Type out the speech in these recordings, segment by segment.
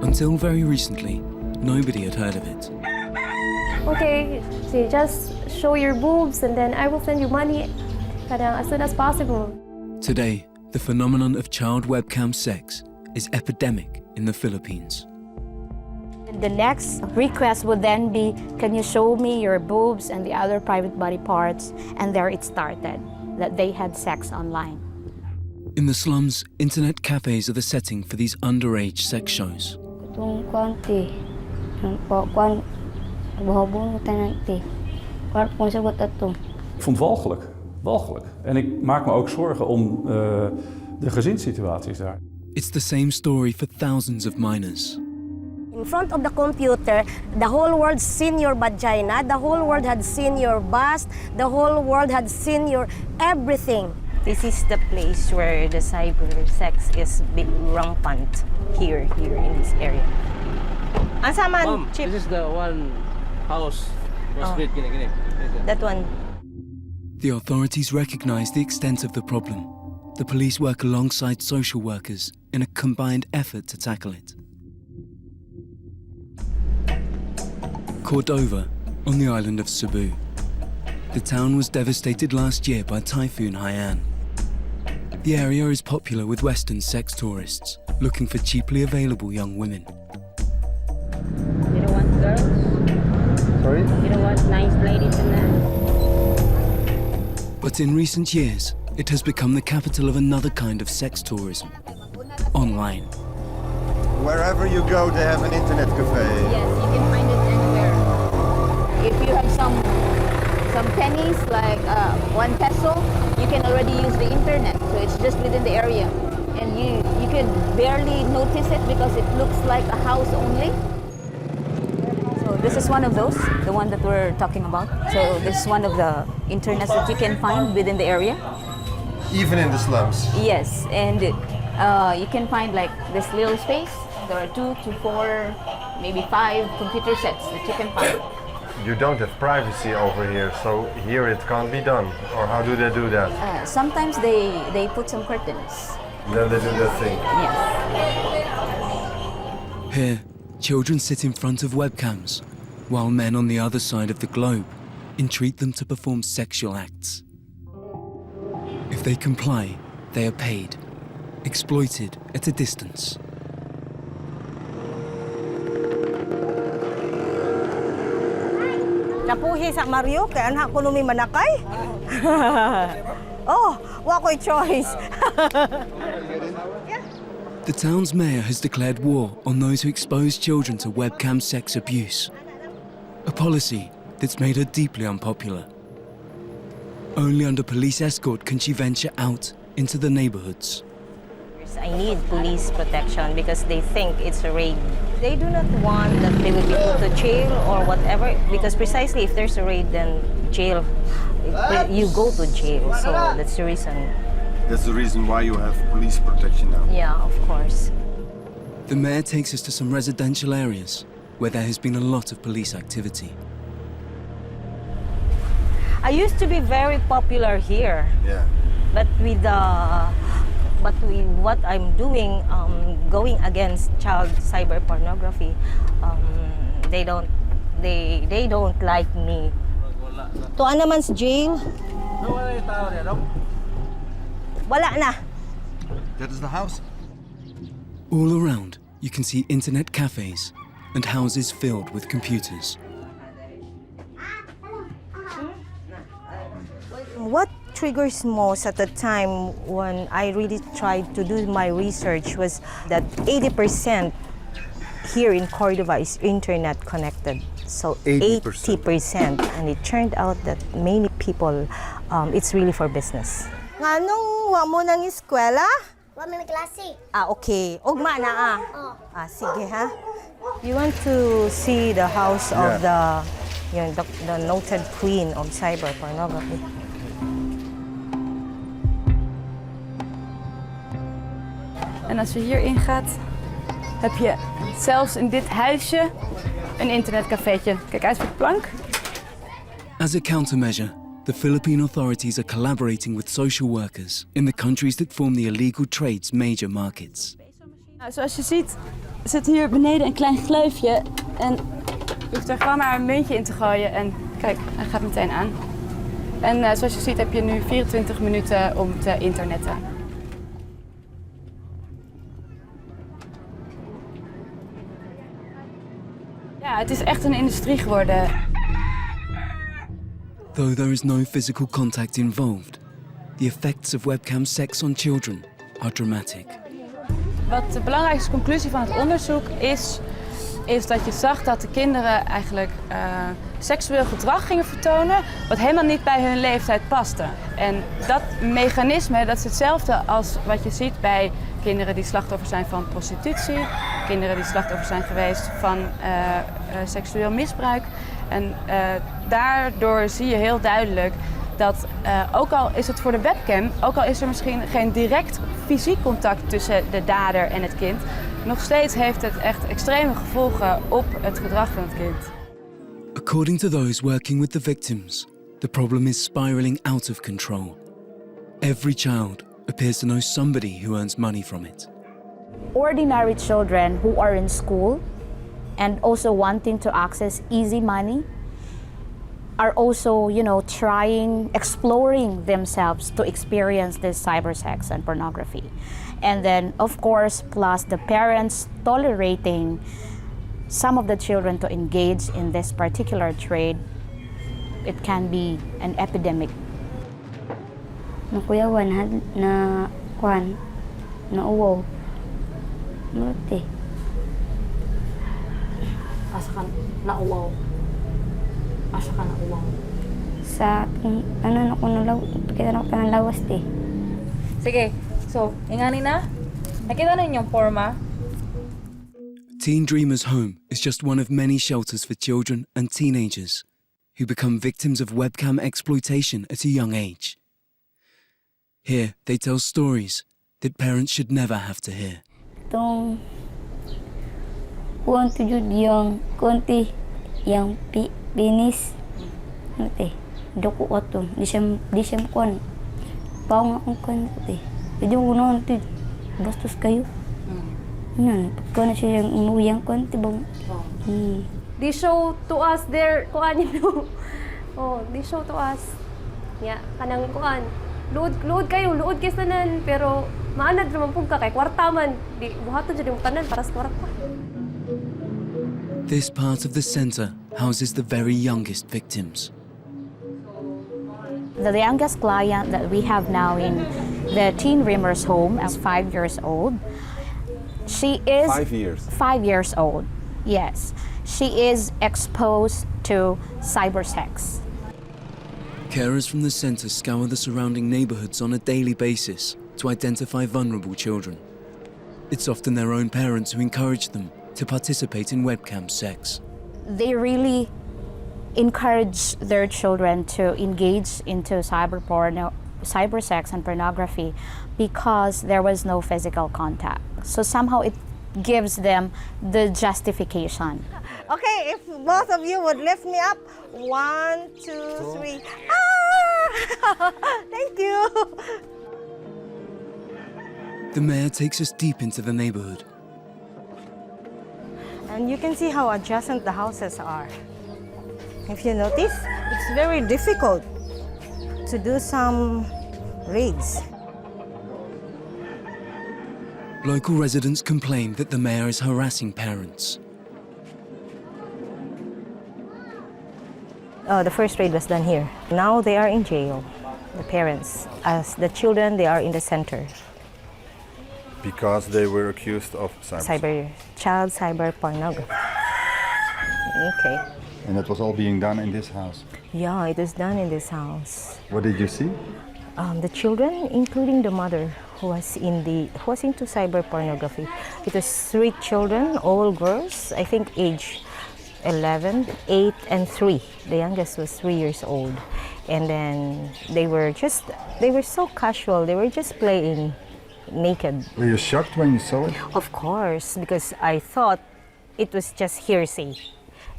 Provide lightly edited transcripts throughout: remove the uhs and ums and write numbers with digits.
Until very recently, nobody had heard of it. Okay, so just show your boobs and then I will send you money as soon as possible. Today, the phenomenon of child webcam sex is epidemic in the Philippines. The next request would then be, can you show me your boobs and the other private body parts? And there it started, that they had sex online. In the slums, internet cafes are the setting for these underage sex shows. Ik vond het walgelijk, walgelijk. En ik maak me ook zorgen om de gezinssituaties daar. It's the same story for thousands of minors. In front of the computer, the whole world seen your vagina, the whole world had seen your bust, the whole world had seen your everything. This is the place where the cyber sex is big rampant here in this area. Mom, this is the one house was built. That one. The authorities recognize the extent of the problem. The police work alongside social workers in a combined effort to tackle it. Cordova, on the island of Cebu. The town was devastated last year by Typhoon Haiyan. The area is popular with Western sex tourists looking for cheaply available young women. You don't want girls? Sorry? You don't want nice ladies and that? But in recent years, it has become the capital of another kind of sex tourism, online. Wherever you go, they have an internet cafe. Yes, you can find it anywhere. If you have some pennies, like 1 peso, you can already use the internet, so it's just within the area. And you can barely notice it because it looks like a house only. So this is one of those, the one that we're talking about. So this is one of the internets that you can find within the area. Even in the slums? Yes, and you can find like this little space. There are 2 to 4, maybe 5 computer sets that you can find. You don't have privacy over here, so here it can't be done. Or how do they do that? Sometimes they put some curtains. Then they do their thing. Yes. Here, children sit in front of webcams, while men on the other side of the globe entreat them to perform sexual acts. If they comply, they are paid, exploited at a distance. Napuhi sa Mario, kaya anak ko lumi manakay. Oh, wako'y choice. The town's mayor has declared war on those who expose children to webcam sex abuse, a policy that's made her deeply unpopular. Only under police escort can she venture out into the neighborhoods. I need police protection because they think it's a raid. They do not want that they will be put to jail or whatever, because precisely if there's a raid, then jail, you go to jail. So that's the reason. That's the reason why you have police protection now? Yeah, of course. The mayor takes us to some residential areas where there has been a lot of police activity. I used to be very popular here. Yeah. But with what I'm doing, going against child cyber pornography, they don't like me. Tuan naman sa jail. Wala na. That is the house? All around, you can see internet cafes and houses filled with computers. What triggers most at the time when I really tried to do my research was that 80% here in Cordova is internet connected. So 80%. And it turned out that many people, it's really for business. Nganong wa mo nang eskwela? Wa may klase. Okay. Ugma na Oh. Sige ha. You want to see the house of the noted queen of cyber pornography. En als je hierin gaat, heb je zelfs in dit huisje een internetcafeetje. Kijk uit voor de plank. As a countermeasure, the Philippine authorities are collaborating with social workers in the countries that form the illegal trade's major markets. Nou, zoals je ziet zit hier beneden een klein gleufje en je hoeft er gewoon maar een muntje in te gooien en kijk, hij gaat meteen aan. En zoals je ziet heb je nu 24 minuten om te internetten. Ja, het is echt een industrie geworden. Though there is no physical contact involved, the effects of webcam sex on children are dramatic. Wat de belangrijkste conclusie van het onderzoek is dat je zag dat de kinderen eigenlijk seksueel gedrag gingen vertonen wat helemaal niet bij hun leeftijd paste. En dat mechanisme, dat is hetzelfde als wat je ziet bij kinderen die slachtoffer zijn van prostitutie, kinderen die slachtoffer zijn geweest van seksueel misbruik. En daardoor zie je heel duidelijk dat ook al is het voor de webcam, ook al is er misschien geen direct fysiek contact tussen de dader en het kind, nog steeds heeft het echt extreme gevolgen op het gedrag van het kind. According to those working with the victims, the problem is spiraling out of control. Every child appears to know somebody who earns money from it. Ordinary children who are in school and also wanting to access easy money are also, exploring themselves to experience this cybersex and pornography. And then, of course, plus the parents tolerating some of the children to engage in this particular trade, it can be an epidemic. Nakuyawan na kwan na uwaw. Muti. Asa ka na uwaw? Asa ka na uwaw? Sa ano ko nalaw, kita na ko panalawas ti. Sige, so, ingani na? Nakita na yung forma? Teen Dreamers Home is just one of many shelters for children and teenagers who become victims of webcam exploitation at a young age. Here, they tell stories that parents should never have to hear. Itong kuwan to jud yung konti yung penis. Muti. Doko ato. Di siyam kuwan. Pao nga akong kuwan ti. Hindi mo noon ti. Bastos kayo. Yan. Pagka na siya yung umuyang kuwan ti bang. They show to us their kuan they show to us. Ya, kanang kuan. Luod kayo sanan pero maanad naman pug ka kay kwarta man. Di buhaton jud yung tanan para sa kwarta. This part of the center houses the very youngest victims. The youngest client that we have now in the Teen Dreamers Home is 5 years old. She is 5 years. 5 years old. Yes. She is exposed to cybersex. Carers from the center scour the surrounding neighborhoods on a daily basis to identify vulnerable children. It's often their own parents who encourage them to participate in webcam sex. They really encourage their children to engage into cybersex and pornography because there was no physical contact. So somehow it gives them the justification. Okay, if both of you would lift me up. 1, 2, 3. Ah! Thank you. The mayor takes us deep into the neighborhood. And you can see how adjacent the houses are. If you notice, it's very difficult to do some raids. Local residents complain that the mayor is harassing parents. The first raid was done here. Now they are in jail, the parents. As the children, they are in the center. Because they were accused of Child cyber pornography. Okay. And that was all being done in this house? Yeah, it was done in this house. What did you see? The children, including the mother, who was into cyber pornography. It was 3 children, all girls, I think age 11, 8, and 3. The youngest was 3 years old. And then they were so casual, they were just playing naked. Were you shocked when you saw it? Of course, because I thought it was just hearsay.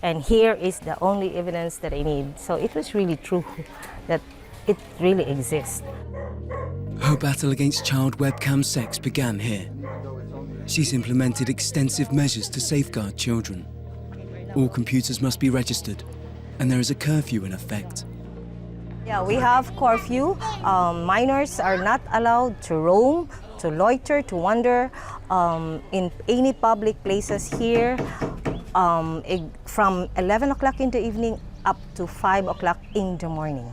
And here is the only evidence that I need. So it was really true that it really exists. Her battle against child webcam sex began here. She's implemented extensive measures to safeguard children. All computers must be registered, and there is a curfew in effect. Yeah, we have curfew. Minors are not allowed to roam, to loiter, to wander in any public places here from 11 o'clock in the evening up to 5 o'clock in the morning.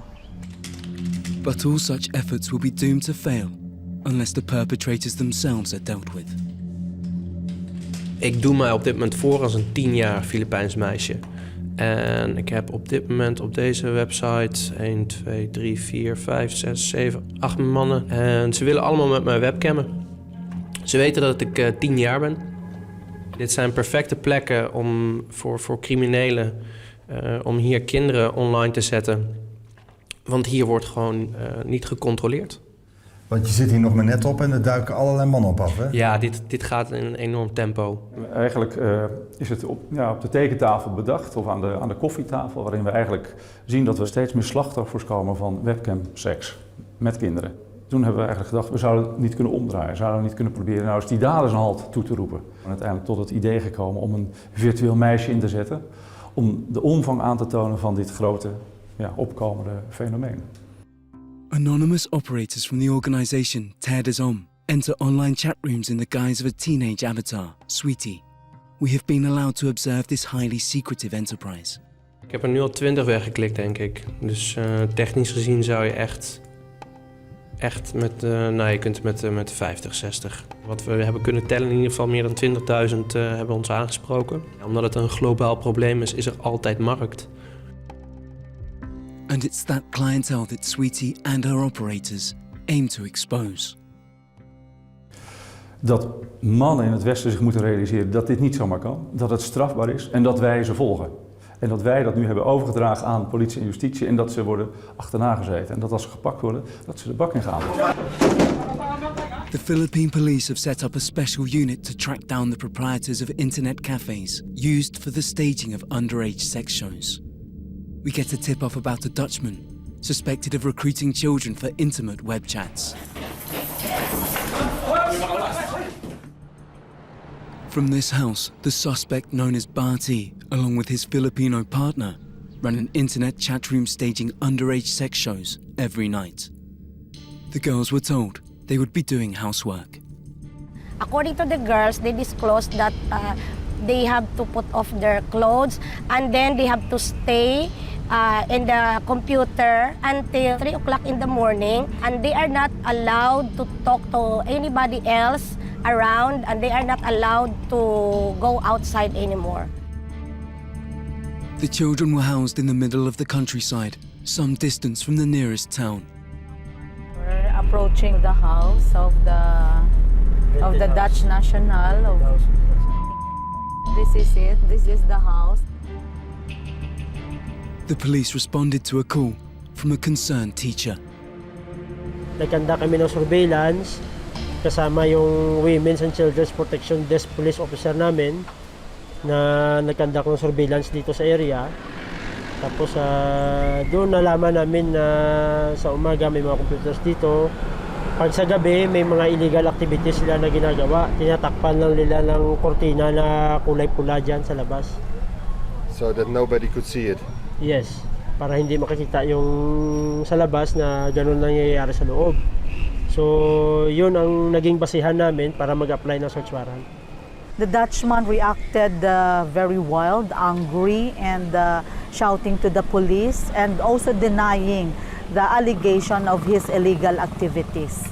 But all such efforts will be doomed to fail unless the perpetrators themselves are dealt with. Ik doe mij op dit moment voor als een 10-jarig Filipijns meisje. En ik heb op dit moment op deze website 1, 2, 3, 4, 5, 6, 7, 8 mannen. En ze willen allemaal met mij webcammen. Ze weten dat ik 10 jaar ben. Dit zijn perfecte plekken voor criminelen om hier kinderen online te zetten. Want hier wordt gewoon niet gecontroleerd. Want je zit hier nog maar net op en er duiken allerlei mannen op af, hè? Ja, dit gaat in een enorm tempo. Eigenlijk is het op de tekentafel bedacht, of aan de koffietafel, waarin we eigenlijk zien dat we steeds meer slachtoffers komen van webcam-seks met kinderen. Toen hebben we eigenlijk gedacht, we zouden het niet kunnen omdraaien, zouden we niet kunnen proberen nou eens die daders een halt toe te roepen. En uiteindelijk tot het idee gekomen om een virtueel meisje in te zetten, om de omvang aan te tonen van dit grote, opkomende fenomeen. Anonymous operators from the organization Terre enter online chat rooms in the guise of a teenage avatar, Sweety. We have been allowed to observe this highly secretive enterprise. Ik heb er nu al 20 weggeklikt, denk ik. Dus technisch gezien zou je echt met, je kunt met 50, 60. Wat we hebben kunnen tellen, in ieder geval meer dan 20.000 hebben ons aangesproken. Omdat het een globaal probleem is er altijd markt. And it's that clientele that Sweety and her operators aim to expose. Dat mannen in het Westen zich moeten realiseren dat dit niet zomaar kan, dat het strafbaar is en dat wij ze volgen. En dat wij dat nu hebben overgedragen aan politie en justitie en dat ze worden achterna gezeten. En dat als ze gepakt worden, dat ze de bak in gaan. The Philippine police have set up a special unit to track down the proprietors of internet cafes used for the staging of underage sex shows. We get a tip-off about a Dutchman suspected of recruiting children for intimate web chats. From this house, the suspect known as Barty, along with his Filipino partner, ran an internet chat room staging underage sex shows every night. The girls were told they would be doing housework. According to the girls, they disclosed that they have to put off their clothes and then they have to stay in the computer until 3 o'clock in the morning, and they are not allowed to talk to anybody else around, and they are not allowed to go outside anymore. The children were housed in the middle of the countryside, some distance from the nearest town. We're approaching the house of the Dutch national. This is it. This is the house. The police responded to a call from a concerned teacher. Nagkanda kami ng surveillance kasama yung Women's and Children's Protection Desk Police Officer namin na nagkanda ng surveillance dito sa area. Tapos doon nalaman namin na sa umaga may mga computers dito. Pag sa gabi may mga illegal activities sila na ginagawa. Tinatakpan lang nila ng kortina na kulay pula dyan sa labas. So that nobody could see it? Yes, para hindi makikita yung sa labas na ganun nangyayari sa loob. So, yun ang naging basihan namin para mag-apply ng search warrant. The Dutchman reacted very wild, angry, and shouting to the police and also denying the allegation of his illegal activities.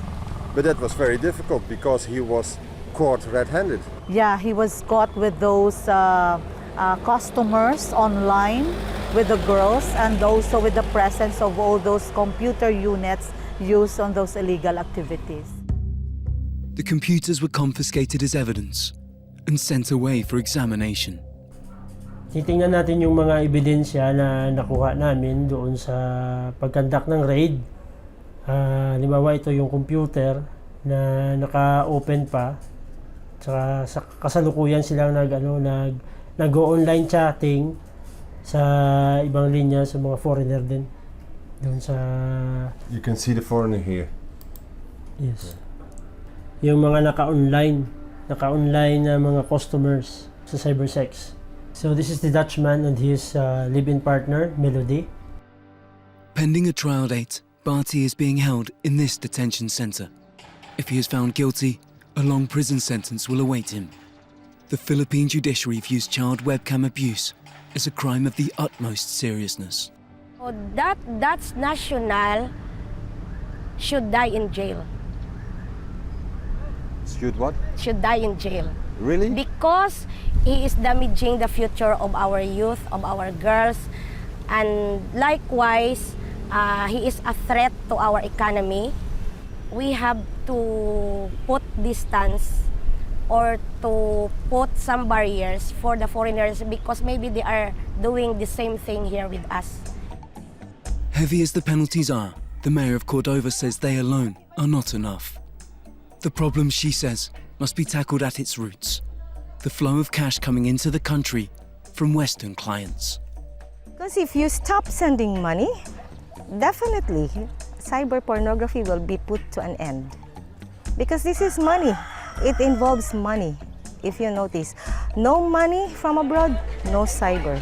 But that was very difficult because he was caught red-handed. Yeah, he was caught with those customers online with the girls and also with the presence of all those computer units used on those illegal activities. The computers were confiscated as evidence and sent away for examination. Titingnan natin yung mga ebidensya na nakuha namin doon sa pagkandak ng raid. Halimbawa ito yung computer na naka-open pa. Tsaka sa kasalukuyan silang nag-online chatting sa ibang linya sa mga foreigner din. Doon sa... You can see the foreigner here. Yes. Yung mga naka-online naka-online na mga customers sa cybersex. So this is the Dutchman and his live-in partner, Melody. Pending a trial date, Barty is being held in this detention centre. If he is found guilty, a long prison sentence will await him. The Philippine judiciary views child webcam abuse as a crime of the utmost seriousness. So that's national should die in jail. Should what? Should die in jail. Really? Because he is damaging the future of our youth, of our girls, and likewise, he is a threat to our economy. We have to put distance or to put some barriers for the foreigners because maybe they are doing the same thing here with us. Heavy as the penalties are, the mayor of Cordova says they alone are not enough. The problem, she says, must be tackled at its roots. The flow of cash coming into the country from Western clients. Because if you stop sending money, definitely cyber pornography will be put to an end. Because this is money. It involves money. If you notice, no money from abroad, no cyber.